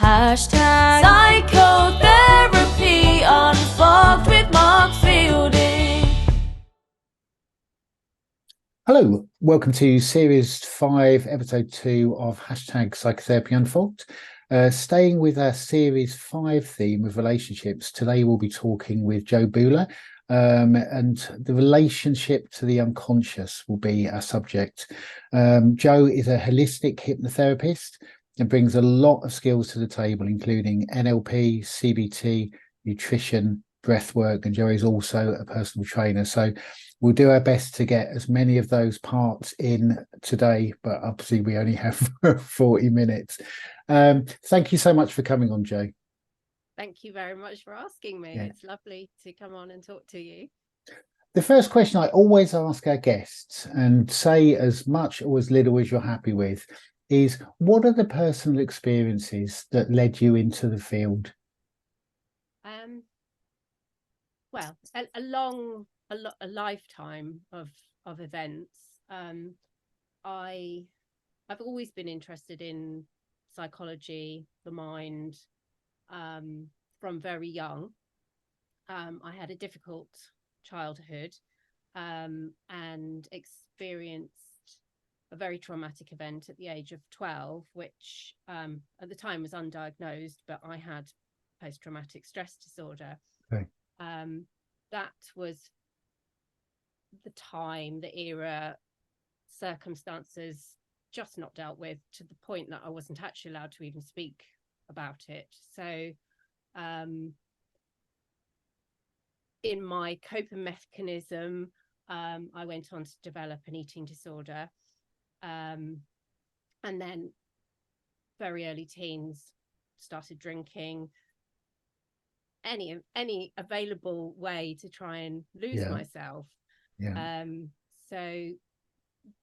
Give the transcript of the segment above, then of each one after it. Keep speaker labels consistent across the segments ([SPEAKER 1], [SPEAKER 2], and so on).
[SPEAKER 1] Hashtag psychotherapy unfogged with Mark Fielding.
[SPEAKER 2] Hello, welcome to Series 5, Episode 2 of Hashtag Psychotherapy Unfogged. Staying with our Series 5 theme of relationships, today we'll be talking with Jo Booler, and the relationship to the unconscious will be our subject. Jo is a holistic hypnotherapist and brings a lot of skills to the table, including NLP, CBT, nutrition, breathwork, and Jo is also a personal trainer. So we'll do our best to get as many of those parts in today, but obviously we only have 40 minutes. Thank you so much for coming on, Jo.
[SPEAKER 3] Thank you very much for asking me.
[SPEAKER 2] Yeah.
[SPEAKER 3] It's lovely to come on and talk to you.
[SPEAKER 2] The first question I always ask our guests, and say as much or as little as you're happy with, is what are the personal experiences that led you into the field?
[SPEAKER 3] Well, a lifetime of events. I've always been interested in psychology, the mind, from very young. I had a difficult childhood and experienced a very traumatic event at the age of 12, which at the time was undiagnosed, but I had post-traumatic stress disorder.
[SPEAKER 2] Okay.
[SPEAKER 3] That was the time, the era, circumstances just not dealt with, to the point that I wasn't actually allowed to even speak about it. So in my coping mechanism, I went on to develop an eating disorder, and then very early teens started drinking, any available way to try and lose myself. So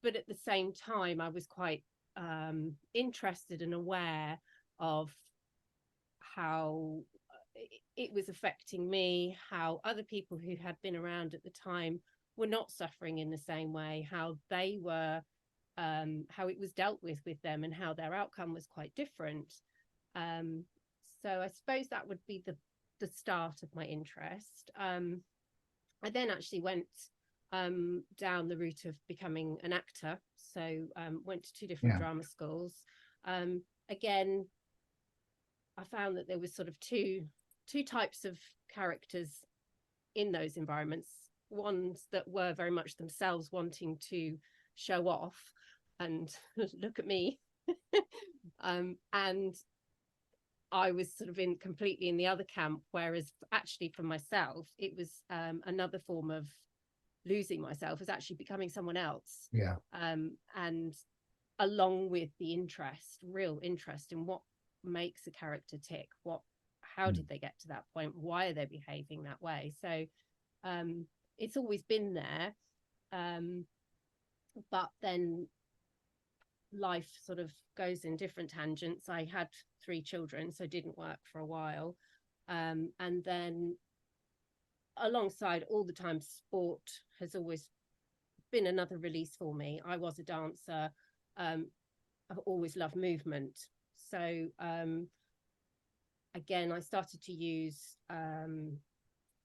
[SPEAKER 3] but at the same time I was quite interested and aware of how it was affecting me, how other people who had been around at the time were not suffering in the same way, how they were, how it was dealt with them, and how their outcome was quite different. So I suppose that would be the start of my interest. I then actually went down the route of becoming an actor. So went to 2 different drama schools. Again, I found that there was sort of two types of characters in those environments. Ones that were very much themselves wanting to show off and look at me. And I was sort of completely in the other camp, whereas actually for myself, it was another form of losing myself, was actually becoming someone else. And along with the real interest in what makes a character tick, how did they get to that point, why are they behaving that way? So it's always been there, but then life sort of goes in different tangents. I had 3 children, so didn't work for a while, and then alongside all the time, sport has always been another release for me. I was a dancer. I've always loved movement. So again, I started to use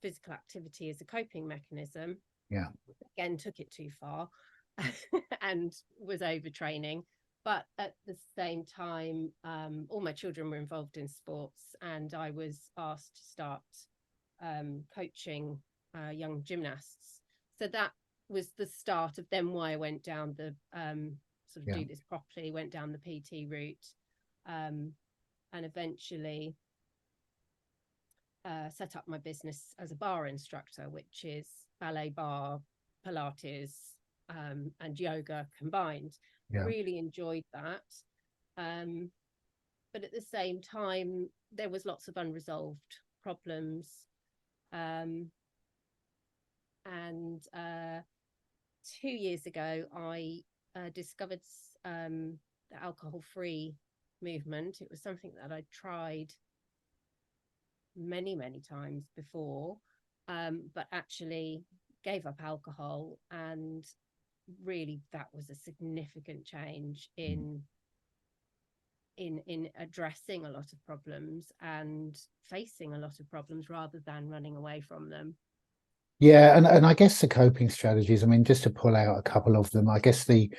[SPEAKER 3] physical activity as a coping mechanism. Again, took it too far and was overtraining. But at the same time, all my children were involved in sports, and I was asked to start coaching young gymnasts. So that was the start of then why I went down the sort of do this properly, went down the PT route, and eventually set up my business as a bar instructor, which is ballet bar, Pilates, and yoga combined. Really enjoyed that. But at the same time, there was lots of unresolved problems. And 2 years ago, I discovered the alcohol-free movement. It was something that I tried many times before, but actually gave up alcohol, and really that was a significant change in in addressing a lot of problems and facing a lot of problems rather than running away from them.
[SPEAKER 2] Yeah, and I guess the coping strategies, I mean, just to pull out a couple of them, I guess the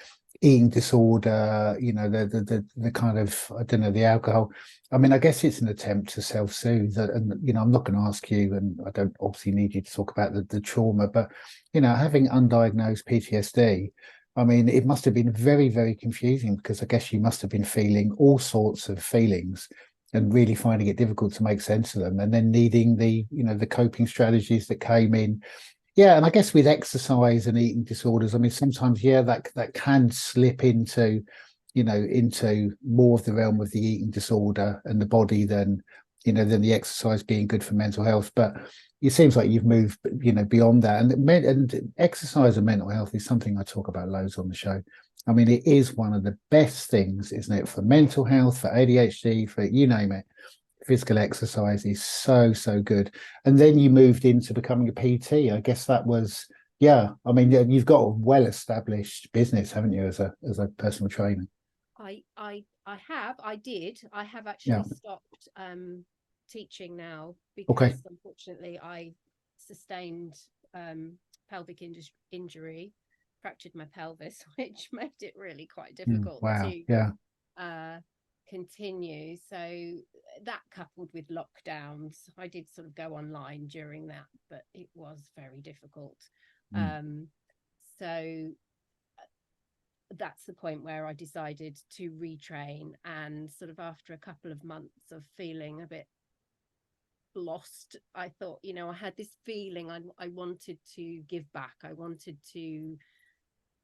[SPEAKER 2] eating disorder, the kind of, I don't know, the alcohol. I mean, I guess it's an attempt to self-soothe. And, I'm not going to ask you, and I don't obviously need you to talk about the trauma, but, having undiagnosed PTSD, I mean, it must have been very, very confusing, because I guess you must have been feeling all sorts of feelings and really finding it difficult to make sense of them, and then needing the coping strategies that came in. Yeah, and I guess with exercise and eating disorders, I mean, sometimes, that can slip into more of the realm of the eating disorder and the body than the exercise being good for mental health. But it seems like you've moved, beyond that. And exercise and mental health is something I talk about loads on the show. I mean, it is one of the best things, isn't it, for mental health, for ADHD, for you name it. Physical exercise is so, so good. And then you moved into becoming a PT. I guess that was, yeah. I mean, you've got a well-established business, haven't you, as a personal trainer?
[SPEAKER 3] I have
[SPEAKER 2] Yeah.
[SPEAKER 3] actually stopped teaching now
[SPEAKER 2] Okay.
[SPEAKER 3] because unfortunately I sustained pelvic injury, fractured my pelvis, which made it really quite difficult
[SPEAKER 2] Wow.
[SPEAKER 3] to continue. So that, coupled with lockdowns, I did sort of go online during that, but it was very difficult. So that's the point where I decided to retrain, and sort of after a couple of months of feeling a bit lost, I thought, I had this feeling I wanted to give back. I wanted to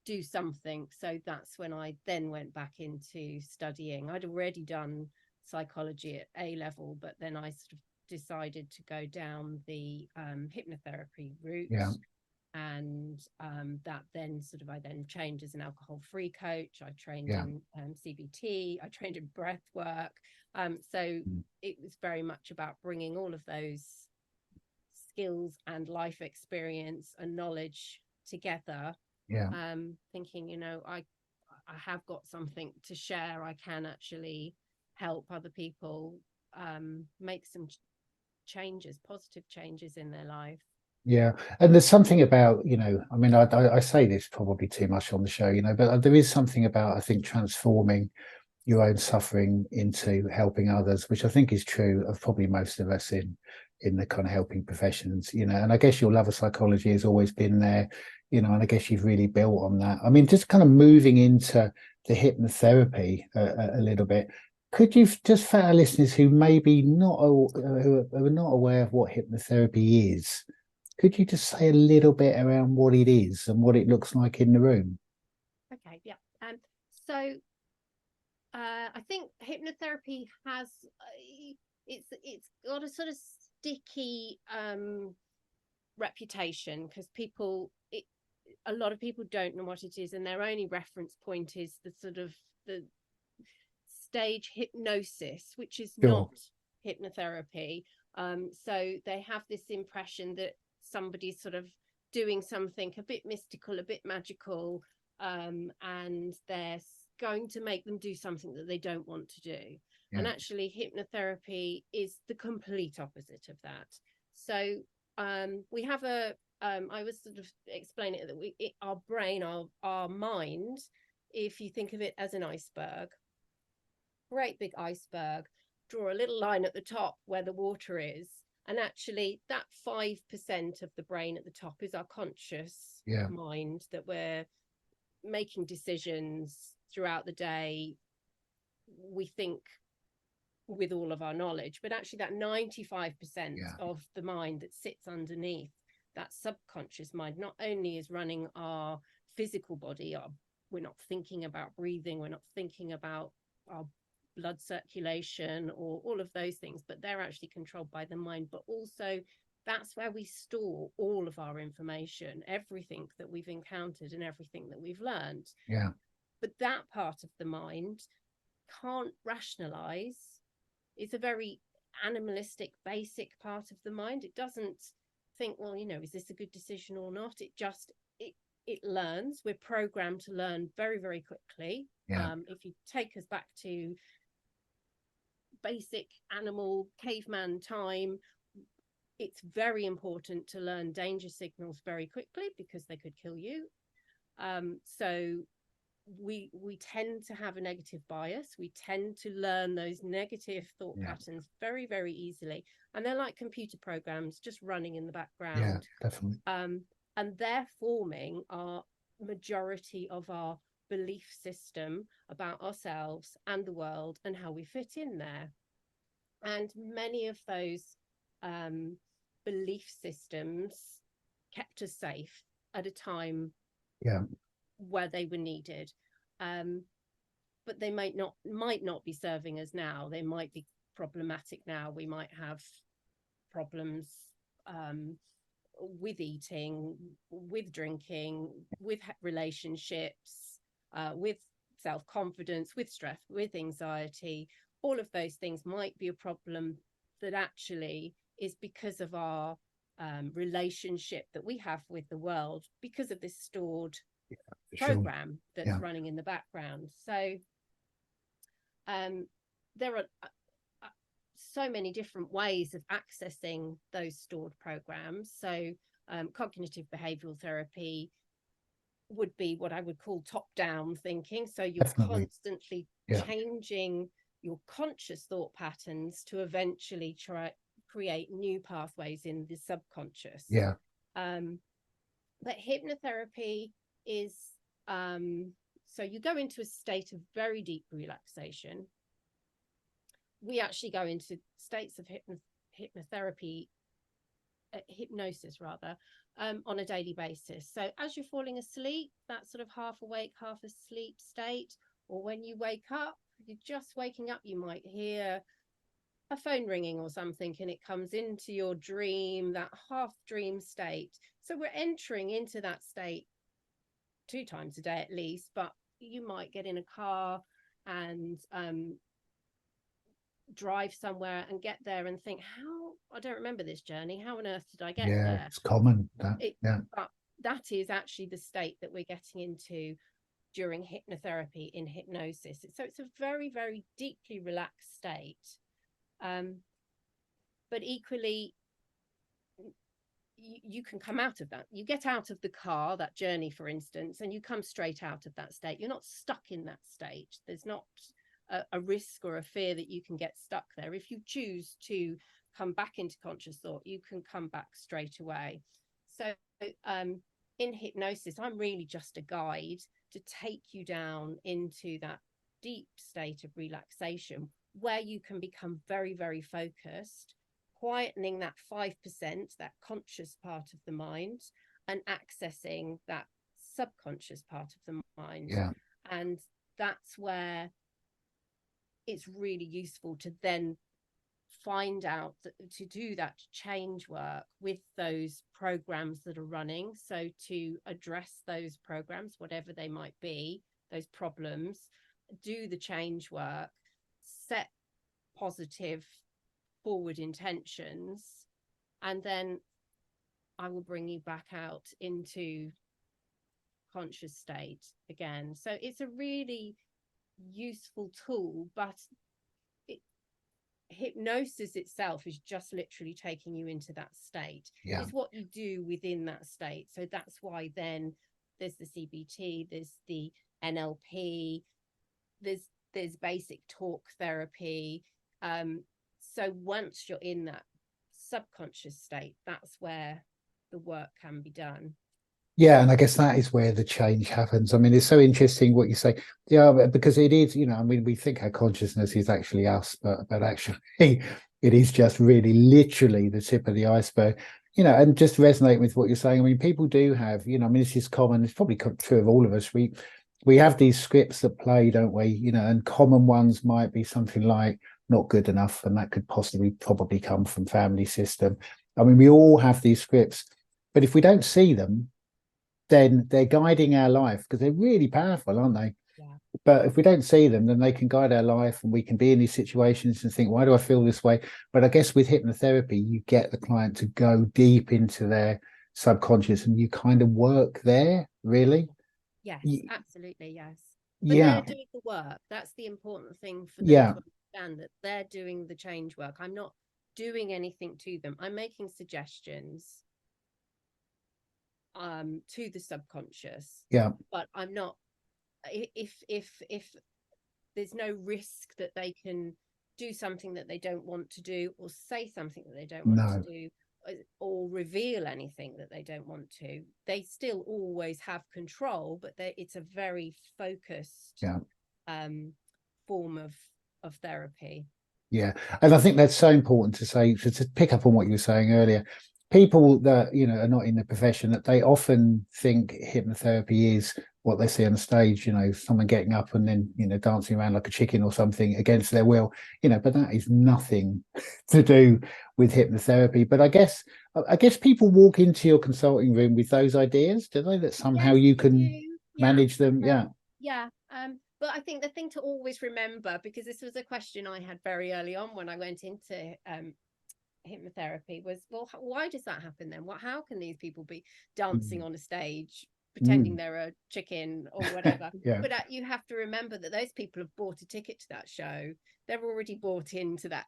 [SPEAKER 3] do something. So that's when I then went back into studying. I'd already done psychology at A level, but then I sort of decided to go down the hypnotherapy route.
[SPEAKER 2] Yeah.
[SPEAKER 3] And that then I then trained as an alcohol-free coach. I trained in CBT. I trained in breath work. So it was very much about bringing all of those skills and life experience and knowledge together. Thinking, I have got something to share. I can actually help other people make some changes, positive changes in their life.
[SPEAKER 2] Yeah, and there's something about, I mean, I say this probably too much on the show, but there is something about, I think, transforming your own suffering into helping others, which I think is true of probably most of us in the kind of helping professions, and I guess your love of psychology has always been there, and I guess you've really built on that. I mean, just kind of moving into the hypnotherapy a little bit. Could you, just for our listeners who maybe who are not aware of what hypnotherapy is, could you just say a little bit around what it is and what it looks like in the room?
[SPEAKER 3] Okay, yeah. So I think hypnotherapy has it's got a sort of sticky reputation, because a lot of people don't know what it is, and their only reference point is the sort of the stage hypnosis, which is not hypnotherapy. So they have this impression that somebody's sort of doing something a bit mystical, a bit magical, and they're going to make them do something that they don't want to do. And actually hypnotherapy is the complete opposite of that. So we have I was sort of explaining it that our brain, our mind, if you think of it as an iceberg, great big iceberg, draw a little line at the top where the water is, and actually that 5% of the brain at the top is our conscious mind, that we're making decisions throughout the day. We think with all of our knowledge, but actually that 95% of the mind that sits underneath, that subconscious mind, not only is running our physical body, we're not thinking about breathing, we're not thinking about our blood circulation or all of those things, but they're actually controlled by the mind. But also that's where we store all of our information, everything that we've encountered and everything that we've learned. But that part of the mind can't rationalize. It's a very animalistic, basic part of the mind. It doesn't think, well, is this a good decision or not? It learns. We're programmed to learn very, very quickly. If you take us back to basic animal caveman time. It's very important to learn danger signals very quickly because they could kill you. So we tend to have a negative bias. We tend to learn those negative thought patterns very, very easily. And they're like computer programs just running in the background.
[SPEAKER 2] Yeah, definitely.
[SPEAKER 3] And they're forming our majority of our belief system about ourselves and the world and how we fit in there. And many of those belief systems kept us safe at a time where they were needed. But they might not be serving us now. They might be problematic now. We might have problems with eating, with drinking, with relationships, with self-confidence, with stress, with anxiety. All of those things might be a problem that actually is because of our relationship that we have with the world, because of this stored program that's running in the background. So there are so many different ways of accessing those stored programs. So cognitive behavioral therapy would be what I would call top-down thinking. So you're constantly changing your conscious thought patterns to eventually create new pathways in the subconscious. But hypnotherapy is so you go into a state of very deep relaxation. We actually go into states of hypnosis rather, on a daily basis. So as you're falling asleep, that sort of half awake, half asleep state, or when you wake up, you're just waking up, you might hear a phone ringing or something, and it comes into your dream, that half dream state. So we're entering into that state 2 times a day at least, but you might get in a car and drive somewhere and get there and think, I don't remember this journey, how on earth did I get there?
[SPEAKER 2] It's common.
[SPEAKER 3] But that is actually the state that we're getting into during hypnotherapy in hypnosis. So it's a very, very deeply relaxed state. But equally, you can come out of that. You get out of the car, that journey, for instance, and you come straight out of that state. You're not stuck in that state. There's not a risk or a fear that you can get stuck there. If you choose to come back into conscious thought, you can come back straight away. So in hypnosis, I'm really just a guide to take you down into that deep state of relaxation where you can become very, very focused, quietening that 5%, that conscious part of the mind, and accessing that subconscious part of the mind. And that's where it's really useful to then find out to do that change work with those programs that are running. So to address those programs, whatever they might be, those problems, do the change work, set positive forward intentions, and then I will bring you back out into conscious state again. So it's a really useful tool, but hypnosis itself is just literally taking you into that state. It's what you do within that state. So that's why then there's the CBT, there's the NLP, there's basic talk therapy. So once you're in that subconscious state, that's where the work can be done.
[SPEAKER 2] And I guess that is where the change happens. I mean, it's so interesting what you say. Because it is, I mean, we think our consciousness is actually us, but actually it is just really literally the tip of the iceberg, and just resonate with what you're saying. I mean, people do have, I mean, this is common. It's probably true of all of us. We have these scripts that play, don't we? And common ones might be something like not good enough, and that could probably come from family system. I mean, we all have these scripts, but if we don't see them, then they're guiding our life, because they're really powerful, aren't they? But if we don't see them, then they can guide our life, and we can be in these situations and think, why do I feel this way? But I guess with hypnotherapy, you get the client to go deep into their subconscious, and you kind of work there, really.
[SPEAKER 3] Yes, absolutely, yes. But they're doing the work. That's the important thing for them to understand that they're doing the change work. I'm not doing anything to them. I'm making suggestions to the subconscious.
[SPEAKER 2] Yeah.
[SPEAKER 3] But I'm not, if there's no risk that they can do something that they don't want to do, or say something that they don't want to
[SPEAKER 2] No.
[SPEAKER 3] do, or reveal anything that they don't want to, they still always have control, but it's a very focused form of therapy.
[SPEAKER 2] Yeah, and I think that's so important to say, to pick up on what you were saying earlier. People that, you know, are not in the profession, that they often think hypnotherapy is what they see on the stage, you know, someone getting up and then, you know, dancing around like a chicken or something against their will, you know, but that is nothing to do with hypnotherapy. But I guess people walk into your consulting room with those ideas, do they? That somehow
[SPEAKER 3] Yes,
[SPEAKER 2] you
[SPEAKER 3] they
[SPEAKER 2] can
[SPEAKER 3] do.
[SPEAKER 2] manage them. Yeah.
[SPEAKER 3] Yeah. But I think the thing to always remember, because this was a question I had very early on when I went into hypnotherapy, was, well, why does that happen then? How can these people be dancing on a stage pretending they're a chicken or whatever?
[SPEAKER 2] Yeah.
[SPEAKER 3] But you have to remember that those people have bought a ticket to that show. They're already bought into that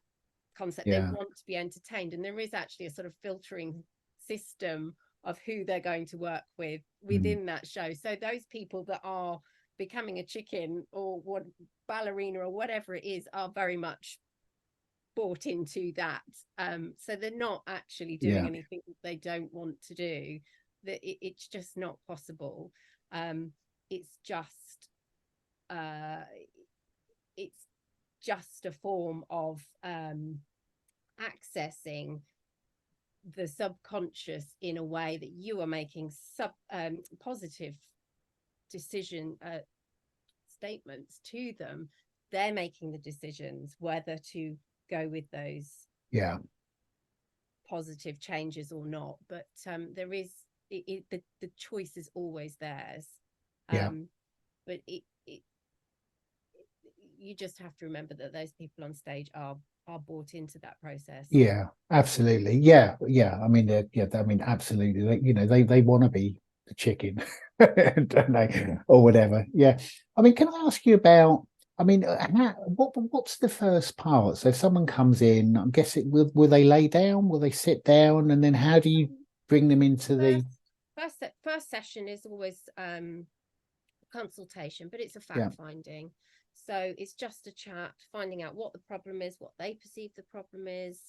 [SPEAKER 3] concept. They want to be entertained, and there is actually a sort of filtering system of who they're going to work with within that show. So those people that are becoming a chicken or what ballerina or whatever it is are very much bought into that. So they're not actually doing anything they don't want to do. That it's just not possible. It's just a form of accessing the subconscious in a way that you are making positive decision statements to them. They're making the decisions whether to go with those positive changes or not. But there is the choice is always theirs. But you just have to remember that those people on stage are bought into that process.
[SPEAKER 2] Yeah, absolutely. Yeah. I mean, absolutely. You know, they want to be the chicken, don't they, or whatever. Yeah. I mean, can I ask you about? I mean, what's the first part? So if someone comes in, I'm guessing will they lay down? Will they sit down? And then how do you bring them into the
[SPEAKER 3] first session is always consultation, but it's a fact finding. So it's just a chat, finding out what the problem is, what they perceive the problem is,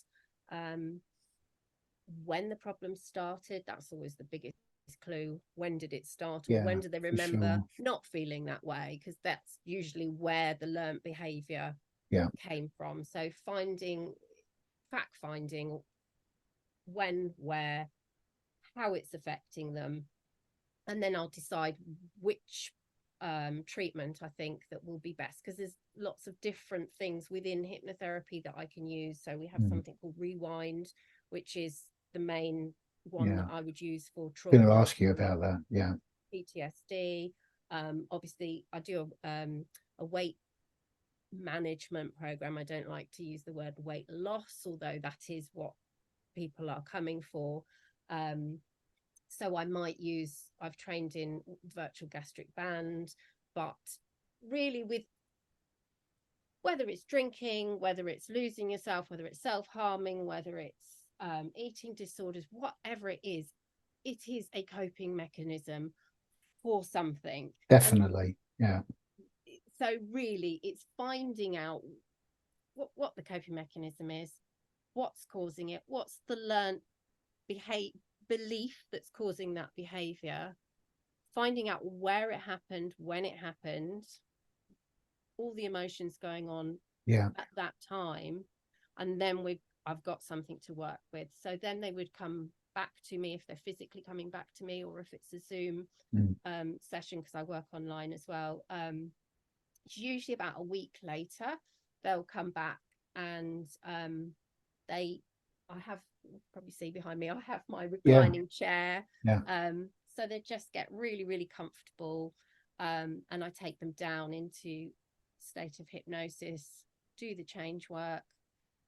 [SPEAKER 3] when the problem started. That's always the biggest clue. When did it start, or when do they remember not feeling that way? Because that's usually where the learnt behavior came from. So fact finding when, where, how it's affecting them, and then I'll decide which treatment I think that will be best, because there's lots of different things within hypnotherapy that I can use. So we have something called Rewind, which is the main one that I would use for trauma.
[SPEAKER 2] I'm going to ask you about that.
[SPEAKER 3] PTSD. Obviously I do a weight management program. I don't like to use the word weight loss, although that is what people are coming for. So I've trained in virtual gastric band, but really with whether it's drinking, whether it's losing yourself, whether it's self-harming, whether it's eating disorders, whatever it is a coping mechanism for something.
[SPEAKER 2] Definitely.
[SPEAKER 3] So really it's finding out what the coping mechanism is, what's causing it, what's the learned belief that's causing that behavior, finding out where it happened, when it happened, all the emotions going on at that time, and then I've got something to work with. So then they would come back to me if they're physically coming back to me, or if it's a Zoom session, because I work online as well. It's usually about a week later they'll come back, and I have, probably see behind me, I have my reclining chair. So they just get really, really comfortable, and I take them down into state of hypnosis, do the change work.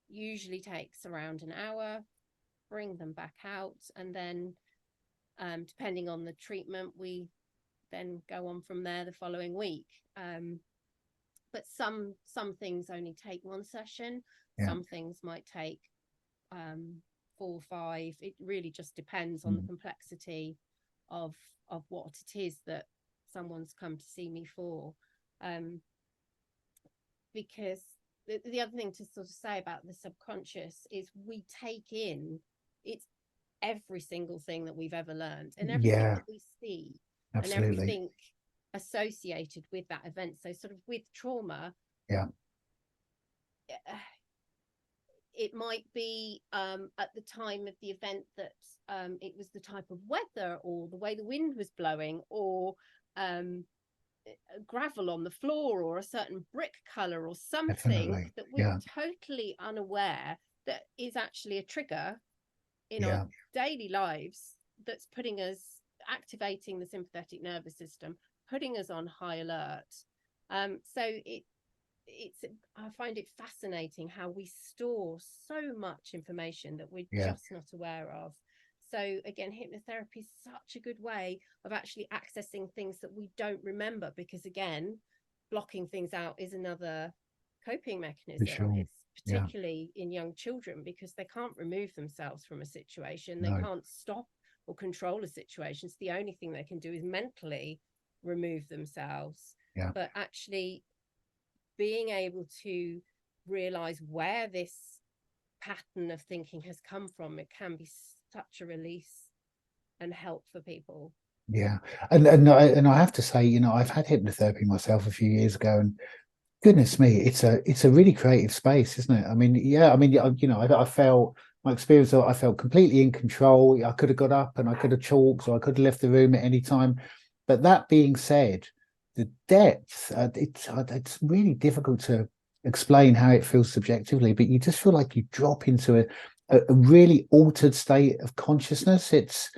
[SPEAKER 3] Usually takes around an hour, bring them back out, and then depending on the treatment, we then go on from there the following week. but some things only take one session. Some things might take 4 or 5. It really just depends on the complexity of what it is that someone's come to see me for. Because the other thing to sort of say about the subconscious is we take in, it's every single thing that we've ever learned, and everything that we see, and everything associated with that event. So sort of with trauma, it might be at the time of the event that it was the type of weather or the way the wind was blowing, or gravel on the floor, or a certain brick color, or something that we're totally unaware that is actually a trigger in our daily lives, that's putting us, activating the sympathetic nervous system, putting us on high alert. So I find it fascinating how we store so much information that we're just not aware of. So again, hypnotherapy is such a good way of actually accessing things that we don't remember, because again, blocking things out is another coping mechanism. It's particularly in young children, because they can't remove themselves from a situation. They can't stop or control a situation. So the only thing they can do is mentally remove themselves. But actually being able to realize where this pattern of thinking has come from, it can be such a release and help for people.
[SPEAKER 2] And I have to say, you know, I've had hypnotherapy myself a few years ago, and goodness me, it's a really creative space, isn't it? I mean, you know, I felt, my experience, I felt completely in control. I could have got up and I could have talked, or I could have left the room at any time. But that being said, the depth, it's really difficult to explain how it feels subjectively, but you just feel like you drop into a really altered state of consciousness. It's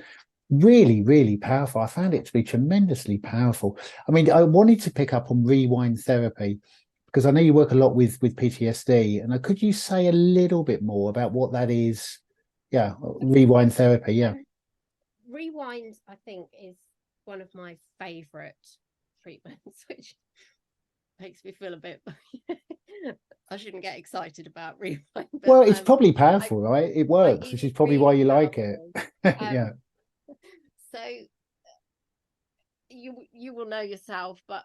[SPEAKER 2] really, really powerful. I found it to be tremendously powerful. I mean, I wanted to pick up on rewind therapy, because I know you work a lot with PTSD, and could you say a little bit more about what that is? Rewind therapy.
[SPEAKER 3] Rewind, I think, is one of my favorite treatments, which makes me feel a bit I shouldn't get excited about rewind, but,
[SPEAKER 2] well, it's probably powerful, right? It works, which is probably really why you like it.
[SPEAKER 3] So you will know yourself, but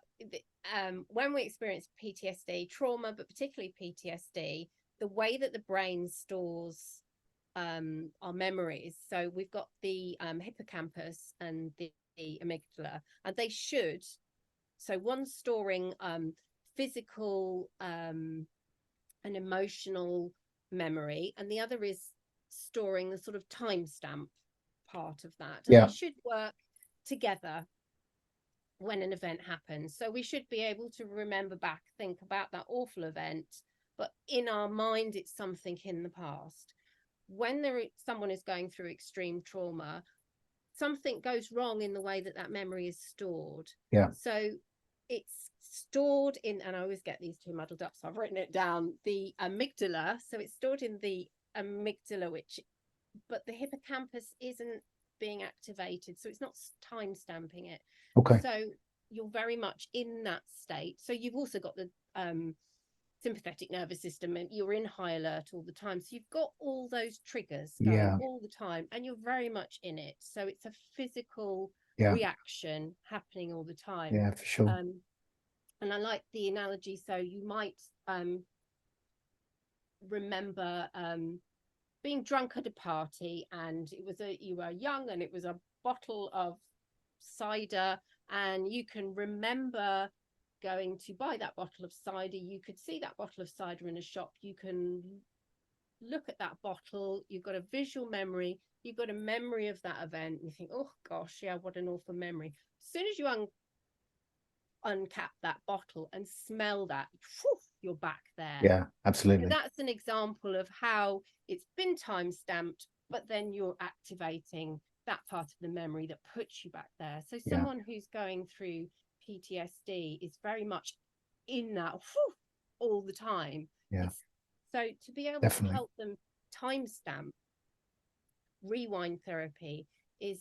[SPEAKER 3] when we experience PTSD, trauma, but particularly PTSD, the way that the brain stores our memories, so we've got the hippocampus and the amygdala, and they should, so one's storing physical and emotional memory, and the other is storing the sort of timestamp part of that, and they should work together when an event happens. So we should be able to remember back, think about that awful event, but in our mind it's something in the past. When someone is going through extreme trauma, something goes wrong in the way that that memory is stored. So it's stored in, and I always get these two muddled up, so I've written it down, the amygdala. So it's stored in the amygdala, but the hippocampus isn't being activated, so it's not time stamping it. So you're very much in that state. So you've also got the sympathetic nervous system, and you're in high alert all the time, so you've got all those triggers going all the time, and you're very much in it. So it's a physical reaction happening all the time.
[SPEAKER 2] For sure.
[SPEAKER 3] And I like the analogy. So you might remember being drunk at a party, and you were young, and it was a bottle of cider, and you can remember going to buy that bottle of cider. You could see that bottle of cider in a shop, you can look at that bottle, you've got a visual memory, you've got a memory of that event, and you think, oh gosh, what an awful memory. As soon as you uncap that bottle and smell that, you're back there.
[SPEAKER 2] Absolutely.
[SPEAKER 3] So that's an example of how it's been time stamped, but then you're activating that part of the memory that puts you back there. So someone who's going through PTSD is very much in that all the time. So to be able to help them timestamp, rewind therapy is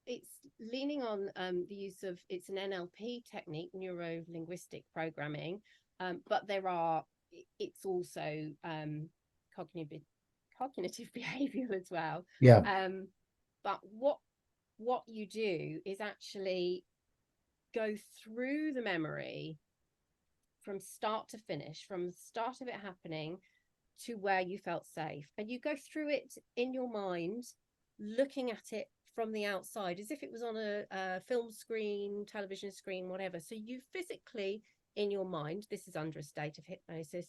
[SPEAKER 3] it's leaning on the use of, it's an NLP technique, neuro linguistic programming, but it's also cognitive behavior as well.
[SPEAKER 2] Yeah.
[SPEAKER 3] But what you do is actually go through the memory from start to finish, from the start of it happening to where you felt safe, and you go through it in your mind, looking at it from the outside as if it was on a film screen, television screen, whatever. So you physically, in your mind, this is under a state of hypnosis,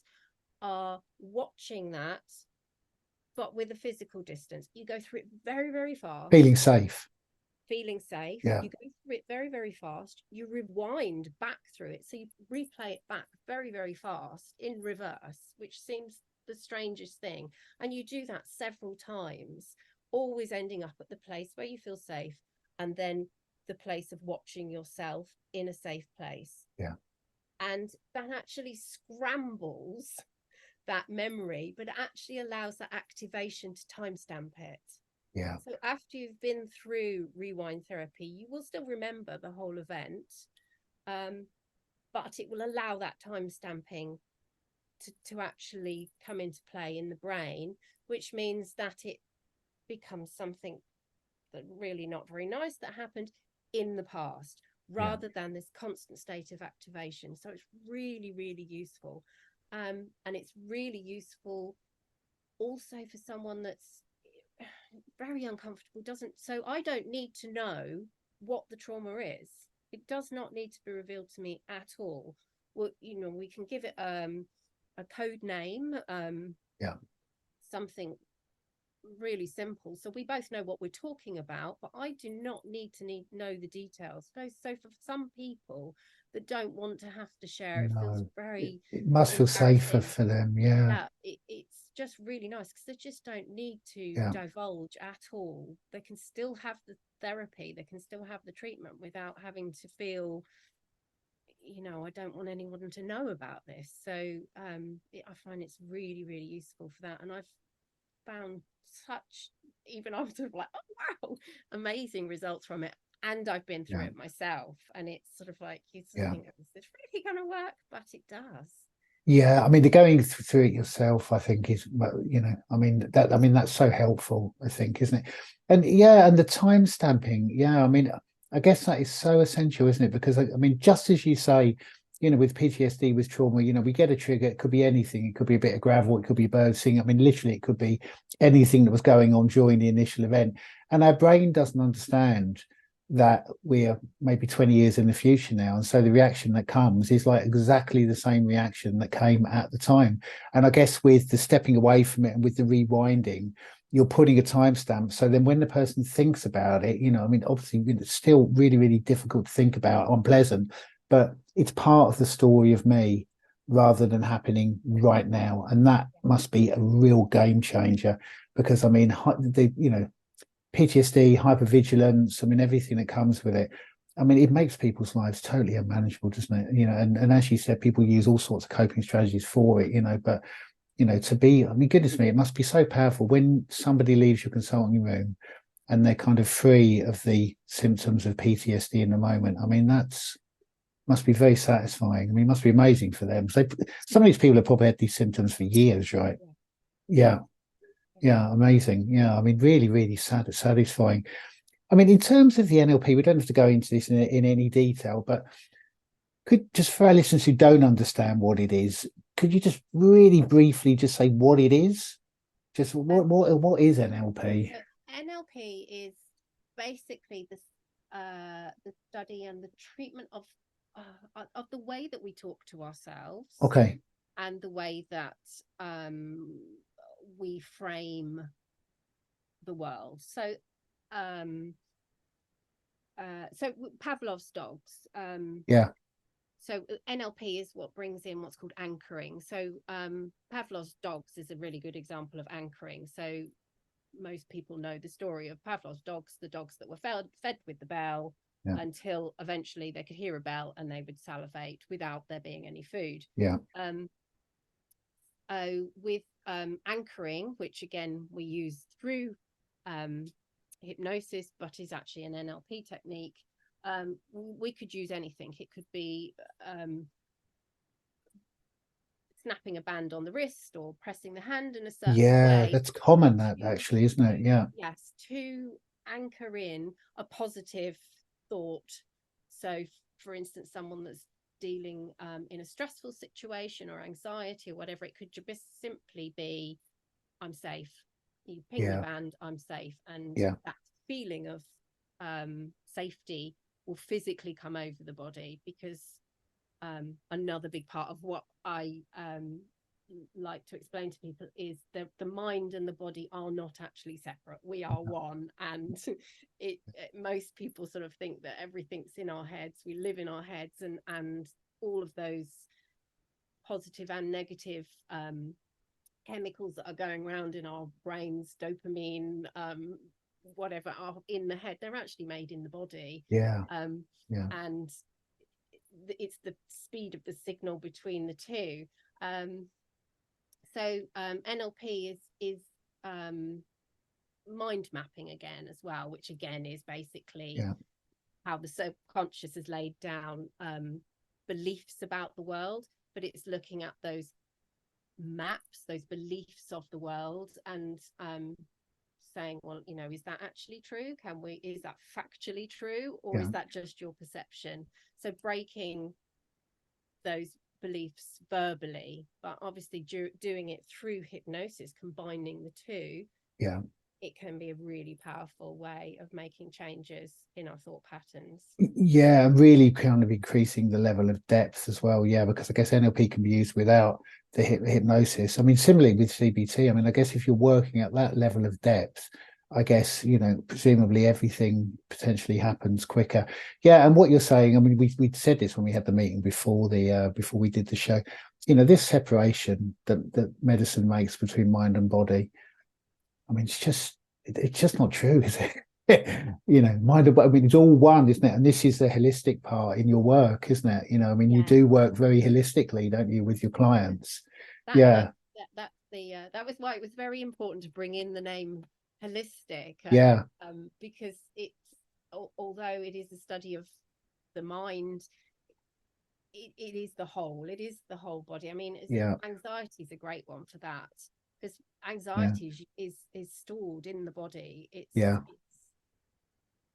[SPEAKER 3] are watching that, but with a physical distance. You go through it very, very fast.
[SPEAKER 2] Feeling safe.
[SPEAKER 3] Yeah. You go through it very, very fast. You rewind back through it. So you replay it back very, very fast in reverse, which seems the strangest thing. And you do that several times, always ending up at the place where you feel safe, and then the place of watching yourself in a safe place.
[SPEAKER 2] Yeah.
[SPEAKER 3] And that actually scrambles that memory, but it actually allows that activation to timestamp it.
[SPEAKER 2] Yeah.
[SPEAKER 3] So after you've been through rewind therapy, you will still remember the whole event, but it will allow that time stamping to actually come into play in the brain, which means that it becomes something that really not very nice that happened in the past, rather than this constant state of activation. So it's really, really useful. And it's really useful also for someone that's very uncomfortable, so I don't need to know what the trauma is. It does not need to be revealed to me at all. Well, we can give it a code name, something really simple, so we both know what we're talking about, but I do not need to know the details. So for some people that don't want to have to share, it feels very,
[SPEAKER 2] it must feel safer for them.
[SPEAKER 3] It's just really nice because they just don't need to divulge at all. They can still have the therapy, they can still have the treatment without having to feel, I don't want anyone to know about this. So I find it's really, really useful for that. And I've found even I was sort of like, oh wow, amazing results from it. And I've been through it myself, and it's sort of like you sort of think, is this really going to work? But it does.
[SPEAKER 2] Yeah, I mean, the going through it yourself, I think, is, that's so helpful, I think, isn't it? And and the time stamping, I mean, I guess that is so essential, isn't it? Because I mean, just as you say, with PTSD, with trauma, we get a trigger. It could be anything. It could be a bit of gravel. It could be birds singing. I mean, literally, it could be anything that was going on during the initial event. And our brain doesn't understand that we are maybe 20 years in the future now. And so the reaction that comes is like exactly the same reaction that came at the time. And I guess with the stepping away from it and with the rewinding, you're putting a timestamp. So then when the person thinks about it, I mean, obviously it's still really, really difficult to think about, unpleasant, but it's part of the story of me rather than happening right now. And that must be a real game changer, because I mean, PTSD, hypervigilance, I mean, everything that comes with it. I mean, it makes people's lives totally unmanageable, doesn't it? And as you said, people use all sorts of coping strategies for it, but, to be, I mean, goodness me, it must be so powerful when somebody leaves your consulting room and they're kind of free of the symptoms of PTSD in the moment. I mean, must be very satisfying. I mean, it must be amazing for them. So some of these people have probably had these symptoms for years, right? Yeah. Yeah, amazing. Yeah, I mean, really, really satisfying. I mean, in terms of the NLP, we don't have to go into this in any detail, but just for our listeners who don't understand what it is, could you just really briefly just say what it is? Just what is NLP?
[SPEAKER 3] NLP is basically the study and the treatment of the way that we talk to ourselves.
[SPEAKER 2] Okay.
[SPEAKER 3] And the way that we frame the world. So Pavlov's dogs. So NLP is what brings in what's called anchoring. So Pavlov's dogs is a really good example of anchoring. So most people know the story of Pavlov's dogs, the dogs that were fed with the bell until eventually they could hear a bell and they would salivate without there being any food. With anchoring, which again we use through hypnosis, but is actually an NLP technique. We could use anything. It could be snapping a band on the wrist or pressing the hand in a certain way.
[SPEAKER 2] That's common, that actually, isn't it? Yeah.
[SPEAKER 3] Yes, to anchor in a positive thought. So, for instance, someone that's dealing in a stressful situation or anxiety or whatever, it could just simply be, I'm safe. You ping the band, I'm safe. And that feeling of safety will physically come over the body, because another big part of what I like to explain to people is the mind and the body are not actually separate. We are one. And most people sort of think that everything's in our heads. We live in our heads, and all of those positive and negative chemicals that are going around in our brains, dopamine, whatever, are in the head. They're actually made in the body. And it's the speed of the signal between the two. So NLP is mind mapping again as well, which again is basically how the subconscious has laid down beliefs about the world, but it's looking at those maps, those beliefs of the world, and saying, well, you know, is that actually true? Is that factually true, or is that just your perception? So breaking those beliefs verbally, but obviously doing it through hypnosis, combining the two, it can be a really powerful way of making changes in our thought patterns.
[SPEAKER 2] Really kind of increasing the level of depth as well. Because I guess NLP can be used without the hypnosis. I mean, similarly with CBT, I mean, I guess if you're working at that level of depth, I guess, you know, presumably everything potentially happens quicker. And what you're saying, I mean, we said this when we had the meeting before we did the show, you know, this separation that medicine makes between mind and body, I mean, it's just not true, is it? You know, mind and body, I mean, it's all one, isn't it? And this is the holistic part in your work, isn't it? You know, I mean, you do work very holistically, don't you, with your clients?
[SPEAKER 3] That was why it was very important to bring in the name holistic, because it's, although it is a study of the mind, it is the whole body. I mean, anxiety is a great one for that, because anxiety is stored in the body.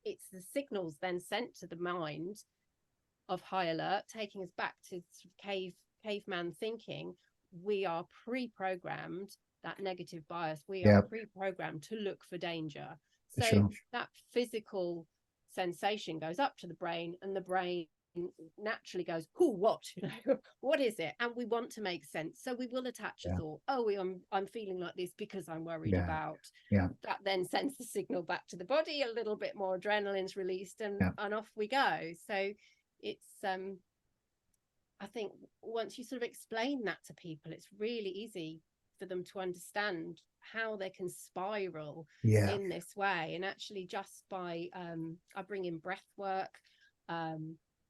[SPEAKER 3] It's the signals then sent to the mind of high alert, taking us back to caveman thinking. We are pre-programmed, that negative bias, we are pre-programmed to look for danger. So that physical sensation goes up to the brain, and the brain naturally goes, what, you know, what is it? And we want to make sense, so we will attach a thought. I'm feeling like this because I'm worried about that. Then sends the signal back to the body, a little bit more adrenaline's released, and off we go. So it's I think once you sort of explain that to people, it's really easy for them to understand how they can spiral in this way. And actually, just by I bring in breath work,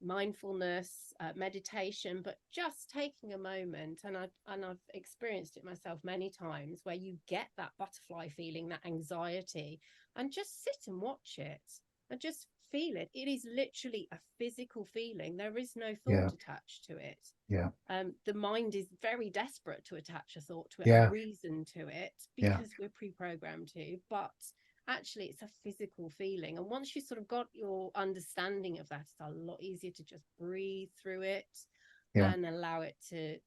[SPEAKER 3] mindfulness, meditation, but just taking a moment, and I've experienced it myself many times, where you get that butterfly feeling, that anxiety, and just sit and watch it and just feel it. It is literally a physical feeling. There is no thought attached to it. The mind is very desperate to attach a thought to it, a reason to it, because we're pre-programmed to, but actually it's a physical feeling. And once you sort of got your understanding of that, it's a lot easier to just breathe through it and allow it to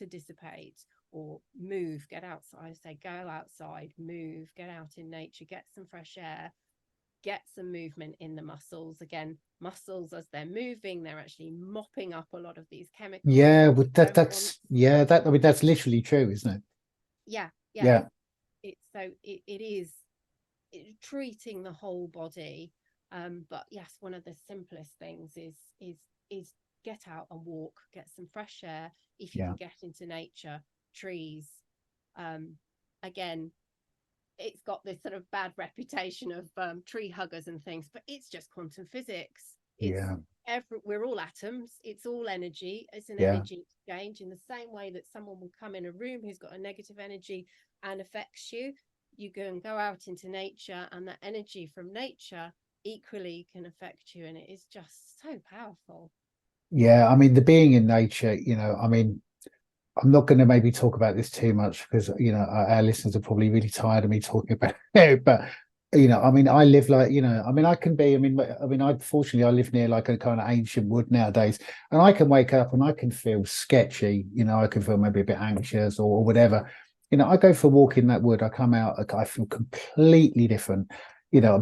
[SPEAKER 3] dissipate, or move, get outside. Say go outside, move, get out in nature, get some fresh air, get some movement in the muscles. Again, muscles, as they're moving, they're actually mopping up a lot of these chemicals. I mean, that's literally true, isn't it? It is treating the whole body. But yes, one of the simplest things is get out and walk, get some fresh air. If you can get into nature, trees. Again, it's got this sort of bad reputation of tree huggers and things, but it's just quantum physics. We're all atoms. It's all energy. It's an energy exchange. In the same way that someone will come in a room who's got a negative energy and affects you, you can go out into nature, and that energy from nature equally can affect you, and it is just so powerful.
[SPEAKER 2] Yeah, I mean, the being in nature, I mean, I'm not going to maybe talk about this too much because, our listeners are probably really tired of me talking about it. But, I mean, I live like, I mean, fortunately, I live near like a kind of ancient wood nowadays, and I can wake up and I can feel sketchy, I can feel maybe a bit anxious or whatever. I go for a walk in that wood, I come out, I feel completely different.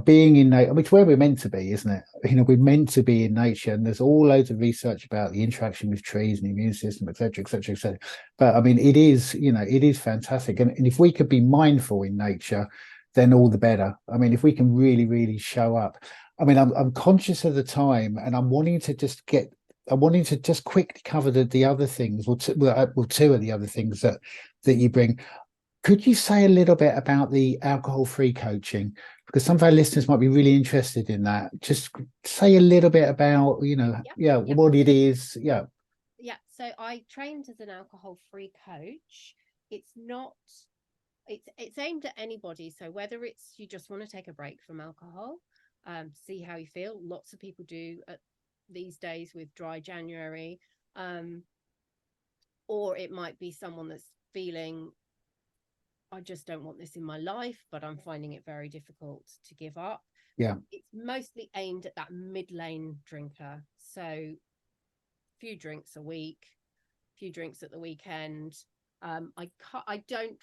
[SPEAKER 2] Being in nature, which where we're meant to be, isn't it? We're meant to be in nature, and there's all loads of research about the interaction with trees and the immune system, et cetera, et cetera, et cetera. But I mean, it is fantastic. And if we could be mindful in nature, then all the better. I mean, if we can really, really show up. I mean, I'm conscious of the time, and I'm wanting to just quickly cover the other things, or two of the other things that you bring. Could you say a little bit about the alcohol-free coaching? Because some of our listeners might be really interested in that. Just say a little bit about, what it is. Yeah.
[SPEAKER 3] Yeah. So I trained as an alcohol-free coach. It's aimed at anybody. So whether it's you just want to take a break from alcohol, see how you feel. Lots of people do these days with dry January. Or it might be someone that's feeling, I just don't want this in my life, but I'm finding it very difficult to give up.
[SPEAKER 2] Yeah.
[SPEAKER 3] It's mostly aimed at that mid-lane drinker. So few drinks a week, few drinks at the weekend. I don't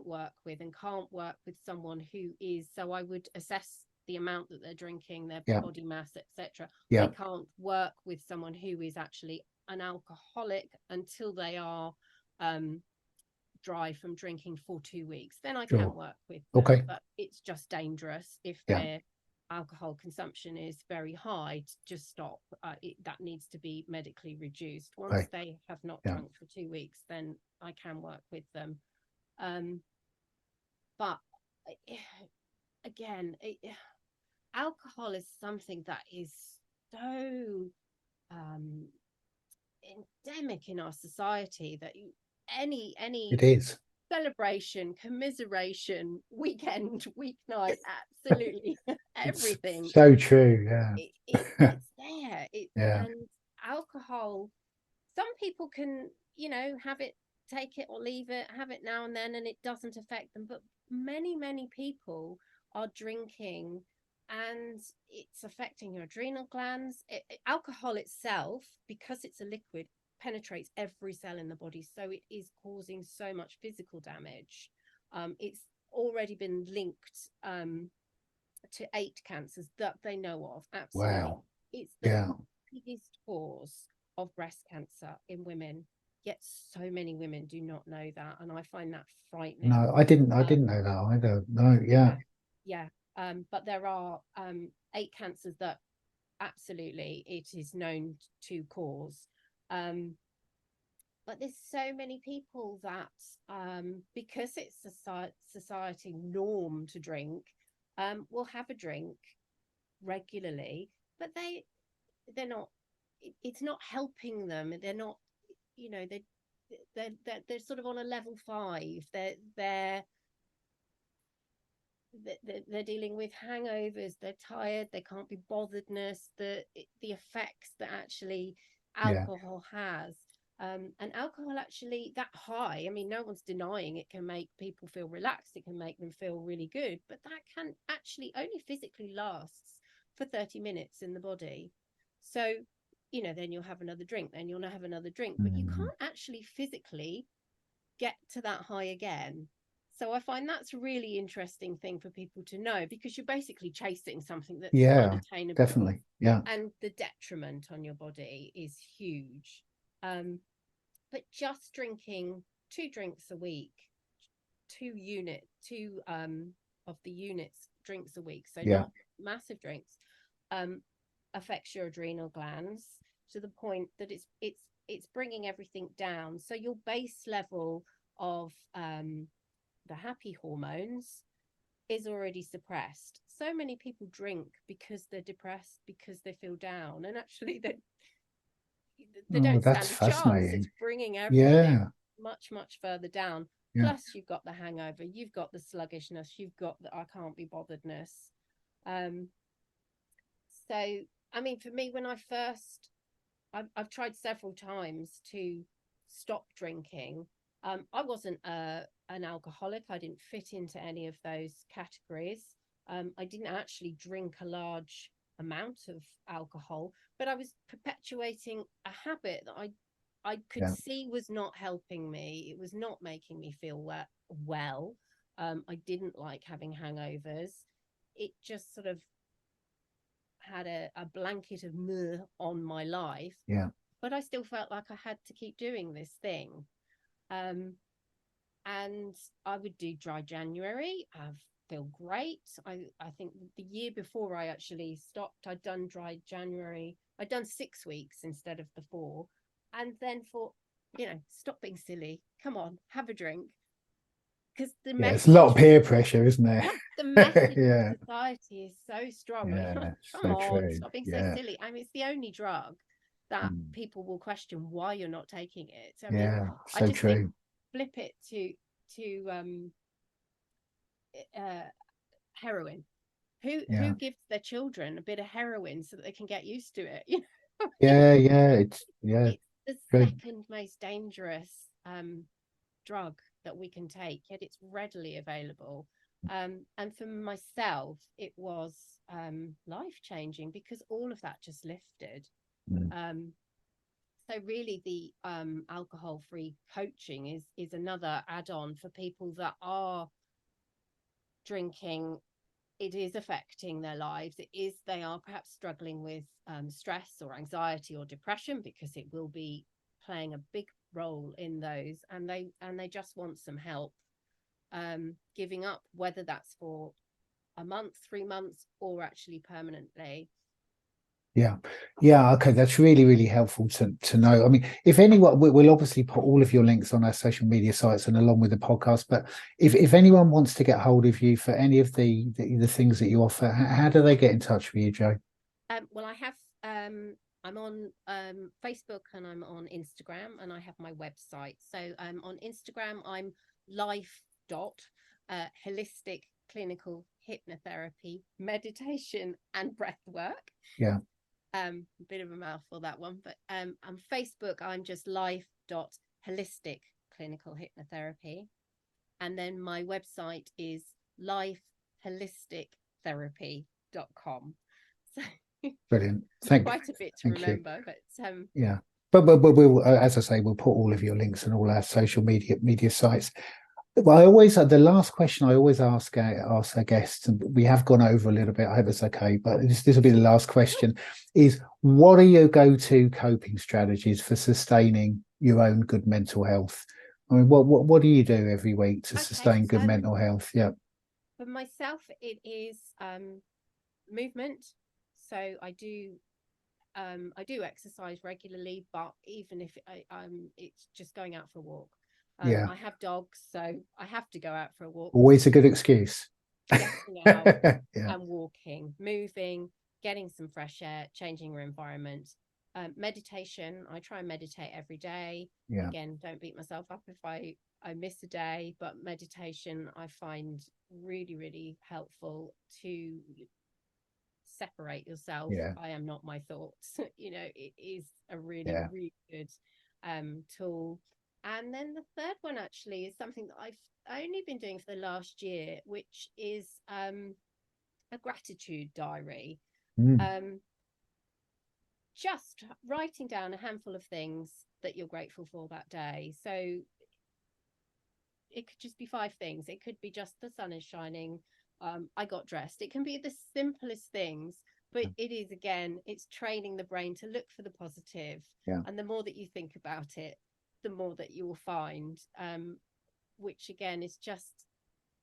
[SPEAKER 3] work with and can't work with someone who is, so I would assess the amount that they're drinking, their body mass, etc. I can't work with someone who is actually an alcoholic until they are dry from drinking for 2 weeks. Then I can work with them.
[SPEAKER 2] Okay.
[SPEAKER 3] But it's just dangerous if their alcohol consumption is very high to just stop. That needs to be medically reduced. Once they have not drunk for 2 weeks, then I can work with them. But again, alcohol is something that is so endemic in our society that any
[SPEAKER 2] It is
[SPEAKER 3] celebration, commiseration, weekend, weeknight, absolutely everything.
[SPEAKER 2] It's so true. Yeah.
[SPEAKER 3] It's there.
[SPEAKER 2] Yeah.
[SPEAKER 3] And alcohol, some people can, have it, take it or leave it, have it now and then, and it doesn't affect them. But many people are drinking and it's affecting your adrenal glands. Alcohol itself, because it's a liquid, penetrates every cell in the body, so it is causing so much physical damage. It's already been linked to 8 cancers that they know of. Absolutely.
[SPEAKER 2] Wow.
[SPEAKER 3] It's the biggest cause of breast cancer in women, yet so many women do not know that, and I find that frightening.
[SPEAKER 2] No, I didn't know that either. No.
[SPEAKER 3] But there are 8 cancers that absolutely it is known to cause. But there's so many people that because it's a society norm to drink, will have a drink regularly, but they're not, it's not helping them. They're not, they're sort of on a level 5. They're dealing with hangovers, they're tired, they can't be botheredness, the effects that actually alcohol has. And alcohol actually, that high, I mean, no one's denying it can make people feel relaxed, it can make them feel really good, but that can actually only physically lasts for 30 minutes in the body. So, then you'll have another drink, then you'll have another drink, but you can't actually physically get to that high again. So I find that's a really interesting thing for people to know, because you're basically chasing something that's unattainable.
[SPEAKER 2] Definitely. Yeah.
[SPEAKER 3] And the detriment on your body is huge. But just drinking 2 drinks a week, 2 of the units drinks a week, so not massive drinks, affects your adrenal glands to the point that it's bringing everything down. So your base level of the happy hormones is already suppressed. So many people drink because they're depressed, because they feel down, and actually they don't stand a chance. It's bringing everything much further down.
[SPEAKER 2] Yeah.
[SPEAKER 3] Plus you've got the hangover, you've got the sluggishness, you've got the I can't be botheredness. So I mean, for me, when I've tried several times to stop drinking. I wasn't an alcoholic. I didn't fit into any of those categories. I didn't actually drink a large amount of alcohol, but I was perpetuating a habit that I could
[SPEAKER 2] Yeah.
[SPEAKER 3] see was not helping me. It was not making me feel well. I didn't like having hangovers. It just sort of had a blanket of meh on my life,
[SPEAKER 2] Yeah.
[SPEAKER 3] but I still felt like I had to keep doing this thing. And I would do dry January. I feel great. I think the year before I actually stopped, I'd done dry January. I'd done 6 weeks instead of the 4. And then thought, stop being silly. Come on, have a drink. Because the
[SPEAKER 2] Yeah, it's a lot of
[SPEAKER 3] message,
[SPEAKER 2] peer pressure, isn't there?
[SPEAKER 3] yeah, the message
[SPEAKER 2] Yeah.
[SPEAKER 3] of society is so strong.
[SPEAKER 2] Yeah,
[SPEAKER 3] Come
[SPEAKER 2] so
[SPEAKER 3] on,
[SPEAKER 2] true.
[SPEAKER 3] stop being so
[SPEAKER 2] Yeah.
[SPEAKER 3] silly. I mean, it's the only drug that
[SPEAKER 2] Mm.
[SPEAKER 3] people will question why you're not taking it. I mean,
[SPEAKER 2] Yeah,
[SPEAKER 3] I
[SPEAKER 2] so
[SPEAKER 3] just think
[SPEAKER 2] true.
[SPEAKER 3] flip it to uh, heroin.
[SPEAKER 2] Yeah.
[SPEAKER 3] Who gives their children a bit of heroin so that they can get used to it? You know,
[SPEAKER 2] Yeah, yeah,
[SPEAKER 3] it's the
[SPEAKER 2] true.
[SPEAKER 3] second most dangerous drug that we can take, yet it's readily available. And for myself, it was life changing because all of that just lifted.
[SPEAKER 2] Mm.
[SPEAKER 3] So really, the alcohol free coaching is another add on for people that are drinking. It is affecting their lives. They are perhaps struggling with stress or anxiety or depression, because it will be playing a big role in those, and they just want some help giving up, whether that's for a month, 3 months, or actually permanently.
[SPEAKER 2] Yeah, yeah, okay, that's really, really helpful to know. I mean, if anyone, we'll obviously put all of your links on our social media sites and along with the podcast, but if anyone wants to get hold of you for any of the things that you offer, how do they get in touch with you, Jo?
[SPEAKER 3] Well, I have I'm on Facebook, and I'm on Instagram, and I have my website. So on Instagram, I'm life dot holistic clinical hypnotherapy, meditation, and breath work.
[SPEAKER 2] Yeah.
[SPEAKER 3] A bit of a mouthful, that one, but on Facebook, I'm just life dot holistic clinical hypnotherapy, and then my website is lifeholistictherapy.com. So
[SPEAKER 2] Brilliant.
[SPEAKER 3] quite a bit to
[SPEAKER 2] Thank you.
[SPEAKER 3] remember, but
[SPEAKER 2] Yeah. But we'll, as I say, we'll put all of your links and all our social media sites. Well, I always the last question I always ask our guests, and we have gone over a little bit. I hope it's okay, but this will be the last question: is what are your go-to coping strategies for sustaining your own good mental health? I mean, what do you do every week to
[SPEAKER 3] okay.
[SPEAKER 2] sustain good mental health? Yeah,
[SPEAKER 3] For myself, it is movement. So I do exercise regularly, but even if it's just going out for a walk.
[SPEAKER 2] yeah,
[SPEAKER 3] I have dogs, so I have to go out for a walk.
[SPEAKER 2] always a good excuse.
[SPEAKER 3] Getting out
[SPEAKER 2] Yeah,
[SPEAKER 3] and walking, moving, getting some fresh air, changing your environment. Meditation, I try and meditate every day.
[SPEAKER 2] yeah,
[SPEAKER 3] Again, don't beat myself up if I miss a day, but meditation I find really, really helpful to separate yourself.
[SPEAKER 2] yeah,
[SPEAKER 3] I am not my thoughts. It is a really,
[SPEAKER 2] yeah,
[SPEAKER 3] really good tool. And then the third one actually is something that I've only been doing for the last year, which is a gratitude diary.
[SPEAKER 2] mm,
[SPEAKER 3] Just writing down a handful of things that you're grateful for that day. So it could just be 5 things. It could be just the sun is shining. I got dressed. It can be the simplest things, but it is, again, it's training the brain to look for the positive.
[SPEAKER 2] yeah,
[SPEAKER 3] And the more that you think about it, the more that you will find, which again is just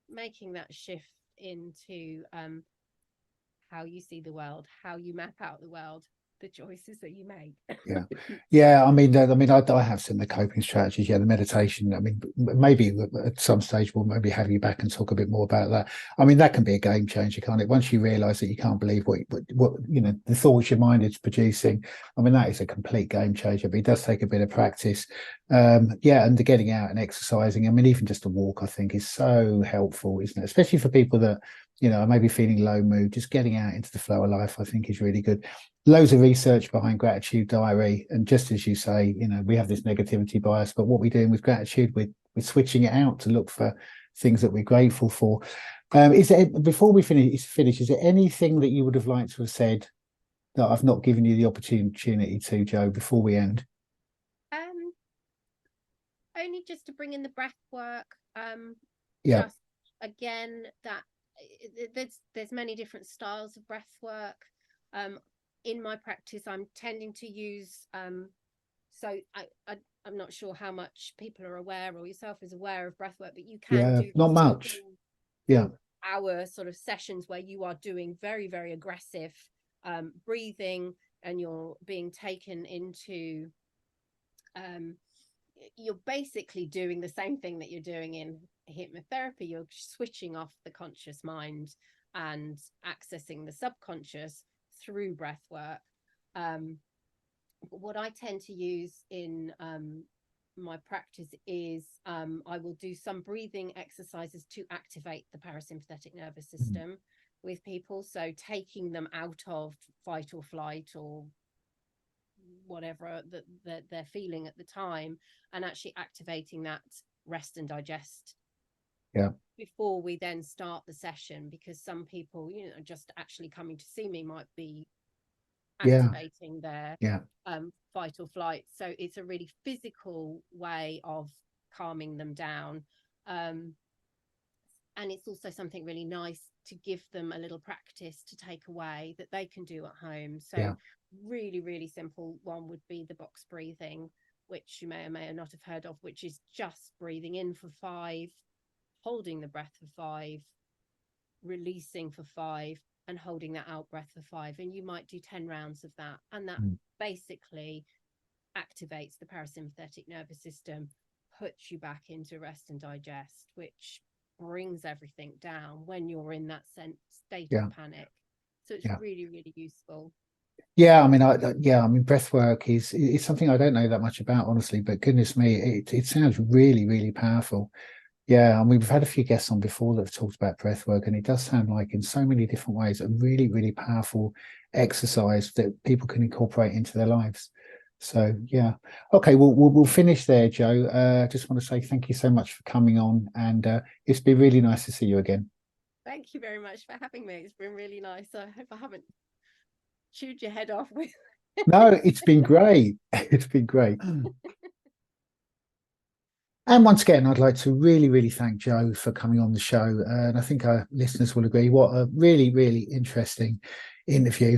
[SPEAKER 3] making that shift into how you see the world, how you map out the world. the choices that you make.
[SPEAKER 2] Yeah. I mean, I have some of the coping strategies. Yeah, the meditation. I mean, maybe at some stage we'll maybe have you back and talk a bit more about that. I mean, that can be a game changer, can't it? Once you realise that you can't believe what the thoughts your mind is producing. I mean, that is a complete game changer. But it does take a bit of practice. And the getting out and exercising. I mean, even just a walk, I think, is so helpful, isn't it? Especially for people that are maybe feeling low mood. Just getting out into the flow of life, I think, is really good. Loads of research behind gratitude diary, and just as you say, we have this negativity bias, but what we're doing with gratitude, we're switching it out to look for things that we're grateful for. Is there, before we finish, is there anything that you would have liked to have said that I've not given you the opportunity to, Jo, before we end?
[SPEAKER 3] Only just to bring in the breath work. Just again, that there's many different styles of breath work. In my practice, I'm tending to use so I'm not sure how much people are aware or yourself is aware of breath work, but you can do
[SPEAKER 2] not much.
[SPEAKER 3] Our sort of sessions where you are doing very, very aggressive breathing, and you're being taken into you're basically doing the same thing that you're doing in hypnotherapy. You're switching off the conscious mind and accessing the subconscious through breath work. But what I tend to use in my practice is I will do some breathing exercises to activate the parasympathetic nervous system with people. So taking them out of fight or flight or whatever that they're feeling at the time, and actually activating that rest and digest before we then start the session, because some people just actually coming to see me might be activating their fight or flight. So it's a really physical way of calming them down, and it's also something really nice to give them a little practice to take away that they can do at home. So really, really simple one would be the box breathing, which you may or may not have heard of, which is just breathing in for 5, holding the breath for 5, releasing for 5, and holding that out breath for 5. And you might do 10 rounds of that, and that basically activates the parasympathetic nervous system, puts you back into rest and digest, which brings everything down when you're in that state of panic. So it's really, really useful.
[SPEAKER 2] I mean, breath work is something I don't know that much about, honestly, but goodness me, it sounds really, really powerful. I mean, we've had a few guests on before that have talked about breath work, and it does sound like in so many different ways a really, really powerful exercise that people can incorporate into their lives. So okay, we'll finish there, Jo. Just want to say thank you so much for coming on, and it's been really nice to see you again.
[SPEAKER 3] Thank you very much for having me. It's been really nice. I hope I haven't chewed your head off with
[SPEAKER 2] No, it's been great. It's been great. And once again, I'd like to really, really thank Jo for coming on the show. And I think our listeners will agree, what a really, really interesting interview.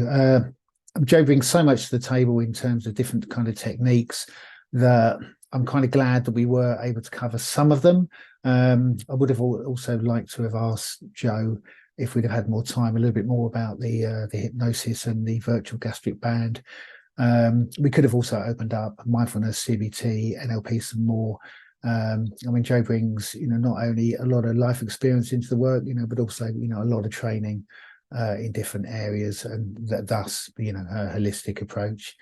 [SPEAKER 2] Jo brings so much to the table in terms of different kind of techniques that I'm kind of glad that we were able to cover some of them. I would have also liked to have asked Jo, if we'd have had more time, a little bit more about the hypnosis and the virtual gastric band. We could have also opened up mindfulness, CBT, NLP some more. I mean, Jo brings, not only a lot of life experience into the work, but also, a lot of training in different areas, and thus, her holistic approach.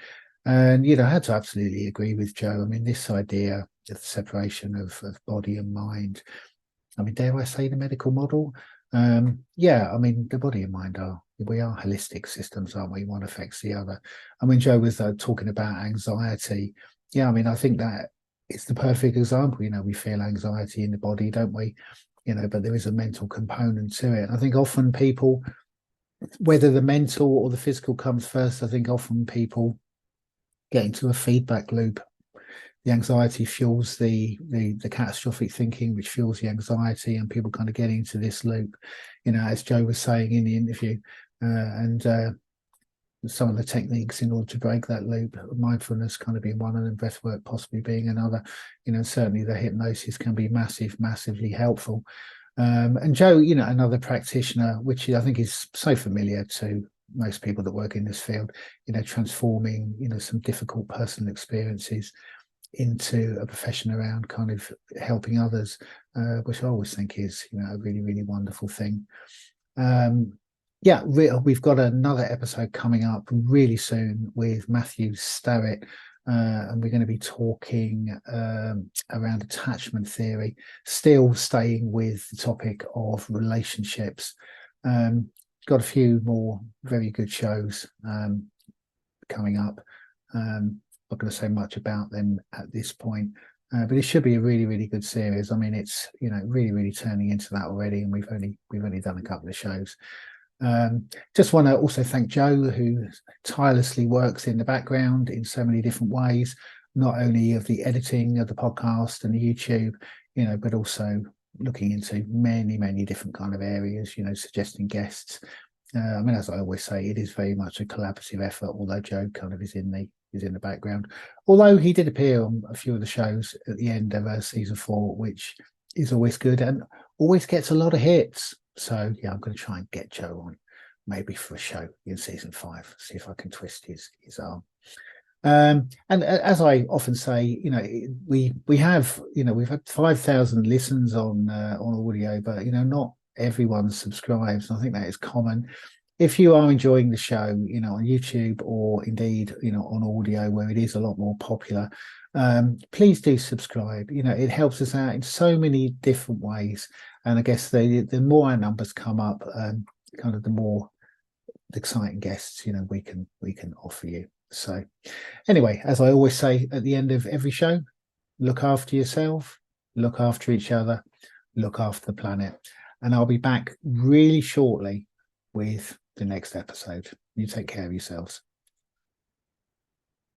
[SPEAKER 2] And, I had to absolutely agree with Jo. I mean, this idea of the separation of body and mind, I mean, dare I say the medical model? I mean, the body and mind we are holistic systems, aren't we? One affects the other. I mean, Jo was talking about anxiety. I mean, I think that it's the perfect example. We feel anxiety in the body, don't we? But there is a mental component to it. And I think often people, whether the mental or the physical comes first, I think often people get into a feedback loop. The anxiety fuels the catastrophic thinking, which fuels the anxiety, and people kind of get into this loop, as Jo was saying in the interview. Some of the techniques in order to break that loop, mindfulness kind of being one, and then breath work possibly being another. Certainly the hypnosis can be massively helpful. And Jo, another practitioner, which I think is so familiar to most people that work in this field, transforming, some difficult personal experiences into a profession around kind of helping others, which I always think is, a really, really wonderful thing. We've got another episode coming up really soon with Matthew Starrett, and we're going to be talking around attachment theory, still staying with the topic of relationships. Got a few more very good shows coming up. Not going to say much about them at this point, but it should be a really, really good series. I mean, it's really, really turning into that already, and we've only done a couple of shows. Just want to also thank Joe, who tirelessly works in the background in so many different ways, not only of the editing of the podcast and the YouTube, but also looking into many, many different kind of areas, suggesting guests. I mean, as I always say, it is very much a collaborative effort, although Joe kind of is in the background. Although he did appear on a few of the shows at the end of season 4, which is always good and always gets a lot of hits. So yeah, I'm going to try and get Joe on maybe for a show in season 5, see if I can twist his arm. And as I often say, we have, we've had 5,000 listens on audio, but not everyone subscribes. And I think that is common. If you are enjoying the show, on YouTube or indeed, on audio where it is a lot more popular, please do subscribe. It helps us out in so many different ways. And I guess the more our numbers come up, kind of the more exciting guests, we can offer you. So anyway, as I always say at the end of every show, look after yourself, look after each other, look after the planet. And I'll be back really shortly with the next episode. You take care of yourselves.